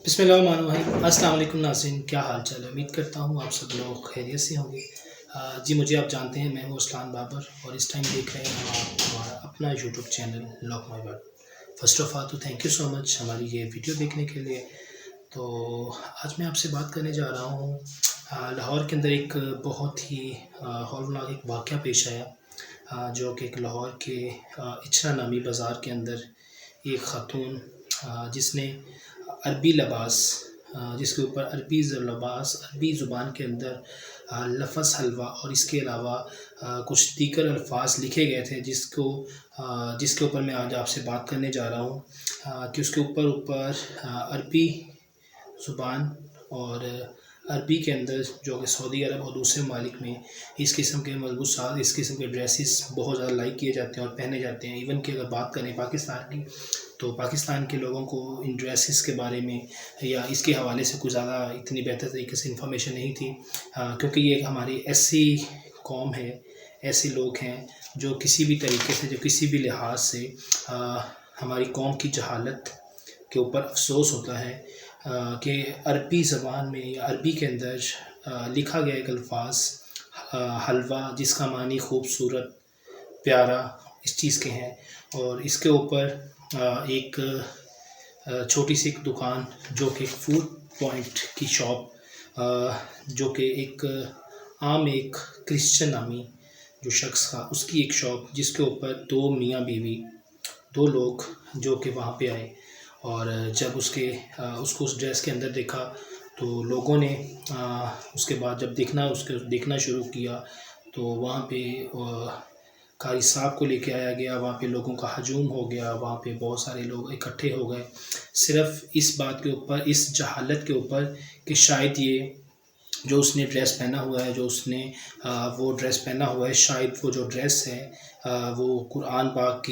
بسم اللہ الرحمن الرحیم۔ السلام علیکم ناظرین، کیا حال چال ہے؟ امید کرتا ہوں آپ سب لوگ خیریت سے ہوں گے۔ جی مجھے آپ جانتے ہیں، میں ہوں اسلان بابر اور اس ٹائم دیکھ رہے ہیں آپ ہمارا اپنا YouTube channel lock my word. First of all تو تھینک یو سو مچ ہماری یہ ویڈیو دیکھنے کے لیے۔ تو آج میں آپ سے بات کرنے جا رہا ہوں، لاہور کے اندر ایک بہت ہی ہولناک ایک واقعہ پیش آیا، جو کہ ایک لاہور کے اچھرا نامی بازار کے اندر ایک خاتون جس نے عربی لباس، جس کے اوپر عربی لباس عربی زبان کے اندر لفظ حلوہ اور اس کے علاوہ کچھ دیگر الفاظ لکھے گئے تھے، جس کے اوپر میں آج آپ سے بات کرنے جا رہا ہوں، کہ اس کے اوپر عربی زبان اور عربی کے اندر جو کہ سعودی عرب اور دوسرے ممالک میں اس قسم کے ملبوسات، اس قسم کے ڈریسز بہت زیادہ لائک کیے جاتے ہیں اور پہنے جاتے ہیں۔ ایون کہ اگر بات کریں پاکستان کی، تو پاکستان کے لوگوں کو ان ڈریسز کے بارے میں یا اس کے حوالے سے کچھ زیادہ اتنی بہتر طریقے سے انفارمیشن نہیں تھی، کیونکہ یہ ہماری ایسی قوم ہے، ایسے لوگ ہیں جو کسی بھی طریقے سے، جو کسی بھی لحاظ سے ہماری قوم کی جہالت کے اوپر افسوس ہوتا ہے کہ عربی زبان میں یا عربی کے اندر لکھا گیا ایک الفاظ حلوہ، جس کا معنی خوبصورت، پیارا، اس چیز کے ہیں، اور اس کے اوپر ایک چھوٹی سی ایک دکان جو کہ فوڈ پوائنٹ کی شاپ، جو کہ ایک عام ایک کرسچن نامی جو شخص تھا، اس کی ایک شاپ، جس کے اوپر دو میاں بیوی، دو لوگ جو کہ وہاں پہ آئے، اور جب اس کو اس ڈریس کے اندر دیکھا تو لوگوں نے اس کے بعد جب دیکھنا شروع کیا تو وہاں پہ قاری صاحب کو لے کے آیا گیا، وہاں پہ لوگوں کا ہجوم ہو گیا، وہاں پہ بہت سارے لوگ اکٹھے ہو گئے، صرف اس بات کے اوپر، اس جہالت کے اوپر کہ شاید یہ جو اس نے ڈریس پہنا ہوا ہے، جو اس نے وہ ڈریس پہنا ہوا ہے، شاید وہ جو ڈریس ہے وہ قرآن پاک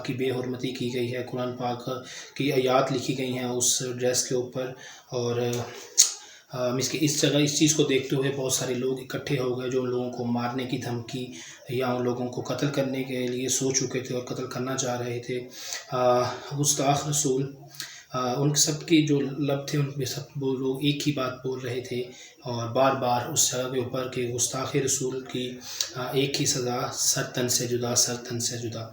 کی بے حرمتی کی گئی ہے، قرآن پاک کی آیات لکھی گئی ہیں اس ڈریس کے اوپر، اور اس چیز کو دیکھتے ہوئے بہت سارے لوگ اکٹھے ہو گئے، جو ان لوگوں کو مارنے کی دھمکی یا ان لوگوں کو قتل کرنے کے لیے سو چکے تھے اور قتل کرنا چاہ رہے تھے۔ گستاخ رسول، ان سب کی جو لب تھے، ان میں سب وہ لوگ ایک ہی بات بول رہے تھے، اور بار بار اس جگہ کے اوپر کہ گستاخ رسول کی ایک ہی سزا، سر تن سے جدا، سر تن سے جدا۔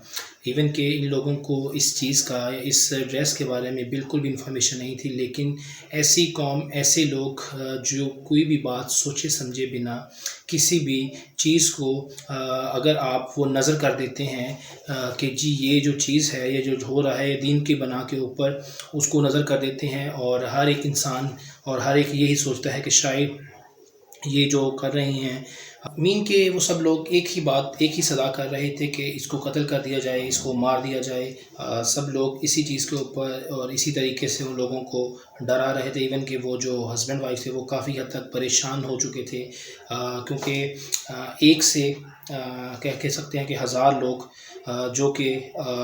ایون کہ ان لوگوں کو اس چیز کا، اس ڈریس کے بارے میں بالکل بھی انفارمیشن نہیں تھی، لیکن ایسی قوم، ایسے لوگ جو کوئی بھی بات سوچے سمجھے بنا کسی بھی چیز کو اگر آپ وہ نظر کر دیتے ہیں کہ جی یہ جو چیز ہے، یہ جو ہو رہا ہے دین کی بنا کے اوپر، اس کو نظر کر دیتے ہیں، اور ہر ایک انسان اور ہر ایک یہی سوچتا ہے کہ شاید یہ جو کر رہے ہیں مین کے وہ سب لوگ ایک ہی بات، ایک ہی صدا کر رہے تھے کہ اس کو قتل کر دیا جائے، اس کو مار دیا جائے۔ سب لوگ اسی چیز کے اوپر اور اسی طریقے سے ان لوگوں کو ڈرا رہے تھے۔ ایون کہ وہ جو ہسبینڈ وائف تھے وہ کافی حد تک پریشان ہو چکے تھے، کیونکہ ایک سے کہہ سکتے ہیں کہ ہزار لوگ جو کہ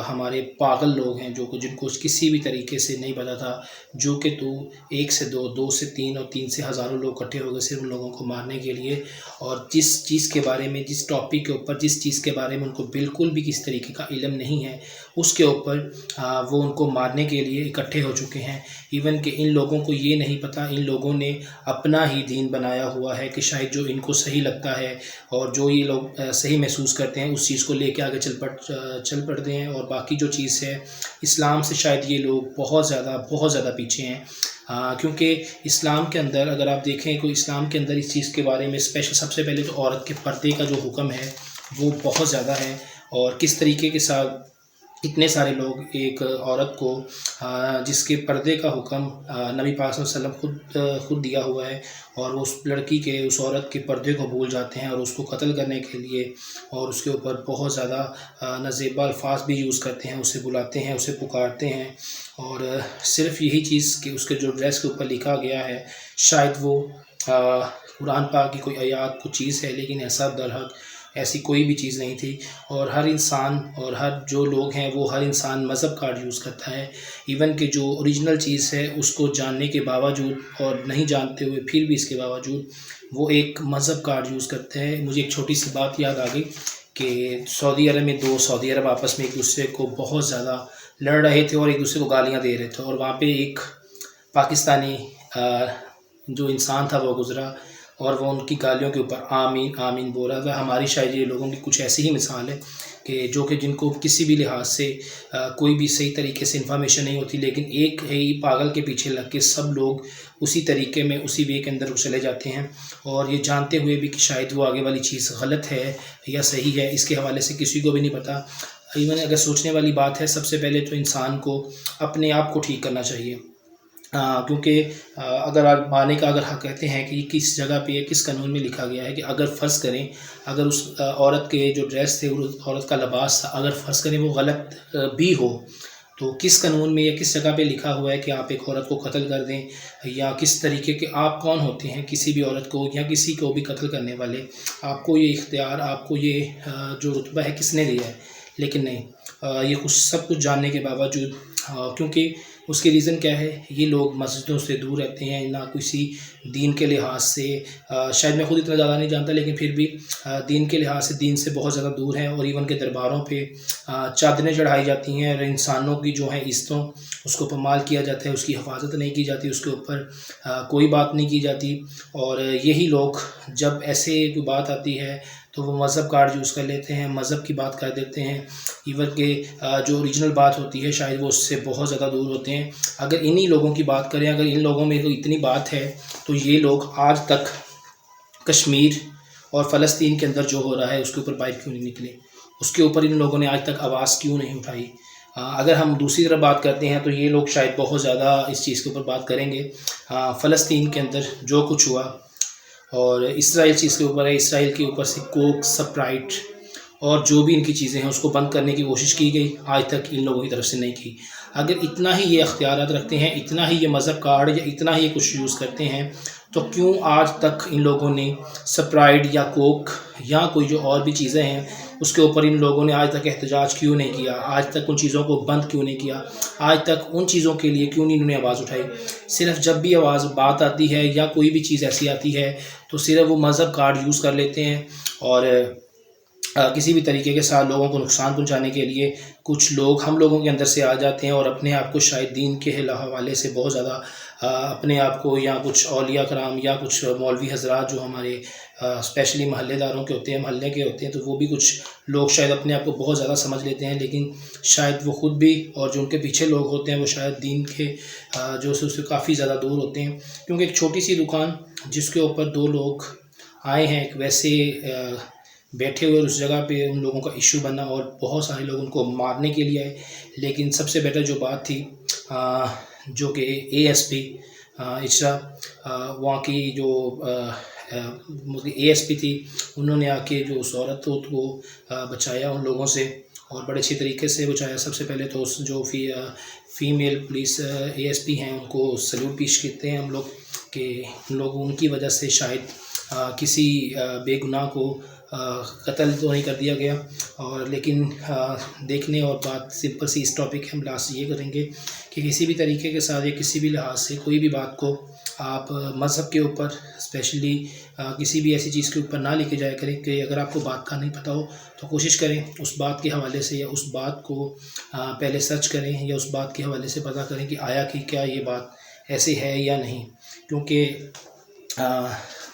ہمارے پاگل لوگ ہیں، جن کو کسی بھی طریقے سے نہیں پتا تھا، جو کہ تو ایک سے دو، دو سے تین اور تین سے ہزاروں لوگ اکٹھے ہو گئے صرف ان لوگوں کو مارنے کے لیے، اور جس چیز کے بارے میں، جس ٹاپک کے اوپر، جس چیز کے بارے میں ان کو بالکل بھی کسی طریقے کا علم نہیں ہے، اس کے اوپر وہ ان کو مارنے کے لیے اکٹھے ہو چکے ہیں۔ ایون کہ ان لوگوں کو یہ نہیں پتہ، ان لوگوں نے اپنا ہی دین بنایا ہوا ہے کہ شاید جو ان کو صحیح لگتا ہے اور جو یہ لوگ صحیح محسوس کرتے ہیں اس چیز کو لے کے آگے چل پڑتے ہیں، اور باقی جو چیز ہے اسلام سے شاید یہ لوگ بہت زیادہ پیچھے ہیں، کیونکہ اسلام کے اندر اگر آپ دیکھیں تو اسلام کے اندر اس چیز کے بارے میں اسپیشل سب سے پہلے تو عورت کے پردے کا جو حکم ہے وہ بہت زیادہ ہے، اور کس طریقے کے ساتھ اتنے سارے لوگ ایک عورت کو جس کے پردے کا حکم نبی پاک صلی اللہ علیہ وسلم خود دیا ہوا ہے، اور اس لڑکی کے، اس عورت کے پردے کو بھول جاتے ہیں اور اس کو قتل کرنے کے لیے اور اس کے اوپر بہت زیادہ نازیبا الفاظ بھی یوز کرتے ہیں، اسے بلاتے ہیں، اسے پکارتے ہیں، اور صرف یہی چیز کہ اس کے جو ڈریس کے اوپر لکھا گیا ہے شاید وہ قرآن پاک کی کوئی آیات، کوئی چیز ہے، لیکن ایسا درحق ایسی کوئی بھی چیز نہیں تھی، اور ہر انسان اور ہر جو لوگ ہیں وہ ہر انسان مذہب کارڈ یوز کرتا ہے، ایون کہ جو اوریجنل چیز ہے اس کو جاننے کے باوجود اور نہیں جانتے ہوئے پھر بھی اس کے باوجود وہ ایک مذہب کارڈ یوز کرتے ہیں۔ مجھے ایک چھوٹی سی بات یاد آ گئی کہ سعودی عرب میں دو سعودی عرب آپس میں ایک دوسرے کو بہت زیادہ لڑ رہے تھے اور ایک دوسرے کو گالیاں دے رہے تھے، اور وہاں پہ ایک پاکستانی جو انسان تھا وہ گزرا اور وہ ان کی گالیوں کے اوپر آمین آمین بول رہا تھا۔ ہماری شاید یہ لوگوں کی کچھ ایسی ہی مثال ہے کہ جن کو کسی بھی لحاظ سے کوئی بھی صحیح طریقے سے انفارمیشن نہیں ہوتی، لیکن ایک ہے ہی پاگل کے پیچھے لگ کے سب لوگ اسی طریقے میں اسی وے کے اندر وہ چلے جاتے ہیں، اور یہ جانتے ہوئے بھی کہ شاید وہ آگے والی چیز غلط ہے یا صحیح ہے، اس کے حوالے سے کسی کو بھی نہیں پتہ۔ ایون اگر سوچنے والی بات ہے، سب سے پہلے تو انسان کو اپنے آپ کو ٹھیک کرنا چاہیے، کیونکہ اگر ماننے کا اگر کہتے ہیں کہ کس جگہ پہ کس قانون میں لکھا گیا ہے کہ اگر فرض کریں اگر اس عورت کے جو ڈریس تھے، عورت کا لباس تھا، اگر فرض کریں وہ غلط بھی ہو، تو کس قانون میں یا کس جگہ پہ لکھا ہوا ہے کہ آپ ایک عورت کو قتل کر دیں، یا کس طریقے کے آپ کون ہوتے ہیں کسی بھی عورت کو یا کسی کو بھی قتل کرنے والے؟ آپ کو یہ اختیار، آپ کو یہ جو رتبہ ہے کس نے دیا ہے؟ لیکن نہیں، یہ سب کچھ جاننے کے باوجود، کیونکہ اس کے ریزن کیا ہے، یہ لوگ مسجدوں سے دور رہتے ہیں، نہ کسی دین کے لحاظ سے، شاید میں خود اتنا زیادہ نہیں جانتا لیکن پھر بھی دین کے لحاظ سے دین سے بہت زیادہ دور ہیں، اور ایون کے درباروں پہ چادریں چڑھائی جاتی ہیں، اور انسانوں کی جو ہیں عزتوں اس کو پامال کیا جاتا ہے، اس کی حفاظت نہیں کی جاتی، اس کے اوپر کوئی بات نہیں کی جاتی، اور یہی لوگ جب ایسے کوئی بات آتی ہے تو وہ مذہب کارڈ یوز کر لیتے ہیں، مذہب کی بات کر دیتے ہیں، ایون کہ جو اوریجنل بات ہوتی ہے شاید وہ اس سے بہت زیادہ دور ہوتے ہیں۔ اگر انہی لوگوں کی بات کریں، اگر ان لوگوں میں اتنی بات ہے تو یہ لوگ آج تک کشمیر اور فلسطین کے اندر جو ہو رہا ہے اس کے اوپر باہر کیوں نہیں نکلے؟ اس کے اوپر ان لوگوں نے آج تک آواز کیوں نہیں اٹھائی؟ اگر ہم دوسری طرف بات کرتے ہیں تو یہ لوگ شاید بہت زیادہ اس چیز کے اوپر بات کریں گے۔ فلسطین کے اندر جو کچھ ہوا، اور اسرائیل چیز کے اوپر ہے، اسرائیل کے اوپر سے کوک، سپرائٹ اور جو بھی ان کی چیزیں ہیں اس کو بند کرنے کی کوشش کی گئی، آج تک ان لوگوں کی طرف سے نہیں کی۔ اگر اتنا ہی یہ اختیارات رکھتے ہیں، اتنا ہی یہ مذہب کارڈ یا اتنا ہی یہ کچھ یوز کرتے ہیں، تو کیوں آج تک ان لوگوں نے سپرائٹ یا کوک یا کوئی جو اور بھی چیزیں ہیں اس کے اوپر ان لوگوں نے آج تک احتجاج کیوں نہیں کیا؟ آج تک ان چیزوں کو بند کیوں نہیں کیا؟ آج تک ان چیزوں کے لیے کیوں نہیں انہوں نے آواز اٹھائی؟ صرف جب بھی بات آتی ہے یا کوئی بھی چیز ایسی آتی ہے تو صرف وہ مذہب کارڈ یوز کر لیتے ہیں، اور کسی بھی طریقے کے ساتھ لوگوں کو نقصان پہنچانے کے لیے کچھ لوگ ہم لوگوں کے اندر سے آ جاتے ہیں، اور اپنے آپ کو شاید دین کے حوالے سے بہت زیادہ اپنے آپ کو، یا کچھ اولیاء کرام یا کچھ مولوی حضرات جو ہمارے اسپیشلی محلے داروں کے ہوتے ہیں، محلے کے ہوتے ہیں، تو وہ بھی کچھ لوگ شاید اپنے آپ کو بہت زیادہ سمجھ لیتے ہیں، لیکن شاید وہ خود بھی اور جو ان کے پیچھے لوگ ہوتے ہیں وہ شاید دین کے جو اس سے کافی زیادہ دور ہوتے ہیں، کیونکہ ایک چھوٹی سی دکان جس کے اوپر دو لوگ آئے ہیں ایک ویسے بیٹھے ہوئے، اس جگہ پہ ان لوگوں کا ایشو بنا اور بہت سارے لوگ ان کو مارنے کے لیے آئے، لیکن سب سے بیٹر جو بات تھی جو کہ اے ایس پی اچرا، وہاں کی جو اے ایس پی تھی، انہوں نے آ کے جو اس عورت کو بچایا ان لوگوں سے، اور بڑے اچھی طریقے سے بچایا۔ سب سے پہلے تو اس جو female police A S P ہیں ان کو سلوٹ پیش کرتے ہیں ہم لوگ، کہ ان کی وجہ سے شاید کسی بے گناہ کو قتل تو نہیں کر دیا گیا، اور لیکن دیکھنے اور بات سمپل سی اس ٹاپک ہم لاسٹ یہ کریں گے کہ کسی بھی طریقے کے ساتھ یا کسی بھی لحاظ سے کوئی بھی بات کو آپ مذہب کے اوپر اسپیشلی کسی بھی ایسی چیز کے اوپر نہ لے کے جایا کریں، کہ اگر آپ کو بات کا نہیں پتہ ہو تو کوشش کریں اس بات کے حوالے سے یا اس بات کو پہلے سرچ کریں، یا اس بات کے حوالے سے پتہ کریں کہ آیا کہ کیا یہ بات ایسے ہے یا نہیں، کیونکہ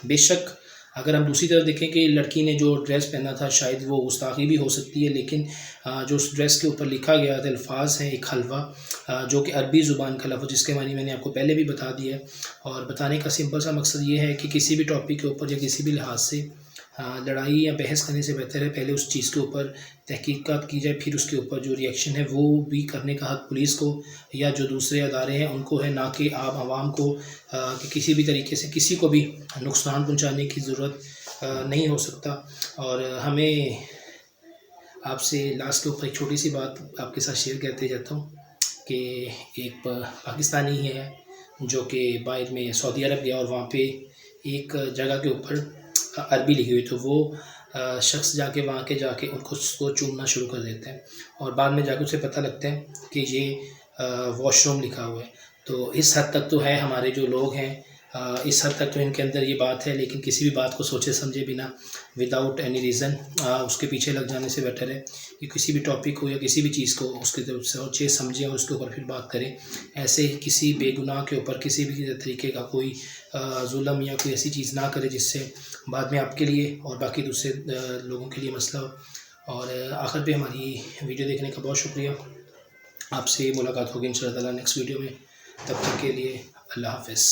بے شک اگر ہم دوسری طرف دیکھیں کہ لڑکی نے جو ڈریس پہنا تھا شاید وہ گستاخی بھی ہو سکتی ہے، لیکن جو اس ڈریس کے اوپر لکھا گیا تھا الفاظ ہیں ایک حلوہ، جو کہ عربی زبان کا لفظ، جس کے معنی میں نے آپ کو پہلے بھی بتا دیا ہے، اور بتانے کا سمپل سا مقصد یہ ہے کہ کسی بھی ٹاپک کے اوپر یا کسی بھی لحاظ سے لڑائی یا بحث کرنے سے بہتر ہے پہلے اس چیز کے اوپر تحقیقات کی جائے، پھر اس کے اوپر جو ریئیکشن ہے وہ بھی کرنے کا حق پولیس کو یا جو دوسرے ادارے ہیں ان کو ہے، نہ کہ آپ عوام کو، کہ کسی بھی طریقے سے کسی کو بھی نقصان پہنچانے کی ضرورت نہیں ہو سکتا۔ اور ہمیں آپ سے لاسٹ کے اوپر ایک چھوٹی سی بات آپ کے ساتھ شیئر کرتے جاتا ہوں کہ ایک پاکستانی ہے جو کہ باہر میں سعودی عرب گیا، اور وہاں پہ ایک جگہ کے اوپر عربی لکھی ہوئی، تو وہ شخص جا کے وہاں جا کے ان کو چومنا شروع کر دیتے ہیں، اور بعد میں جا کے اسے پتہ لگتا ہے کہ یہ واش روم لکھا ہوا ہے۔ تو اس حد تک تو ہے ہمارے جو لوگ ہیں اس حد تک تو ان کے اندر یہ بات ہے، لیکن کسی بھی بات کو سوچے سمجھے بنا وداؤٹ اینی ریزن اس کے پیچھے لگ جانے سے بیٹر ہے کہ کسی بھی ٹاپک کو یا کسی بھی چیز کو اس کی طرف سے سوچے سمجھیں اور اس کے اوپر پھر بات کریں. ایسے کسی بے گناہ کے اوپر کسی بھی طریقے کا کوئی ظلم یا کوئی ایسی چیز نہ کرے جس سے بعد میں آپ کے لیے اور باقی دوسرے لوگوں کے لیے مسئلہ ہو. اور آخر پہ ہماری ویڈیو دیکھنے کا بہت شکریہ. آپ سے ملاقات ہوگی انشاءاللہ تعالیٰ نیکسٹ ویڈیو میں. تب تک کے لیے اللہ حافظ.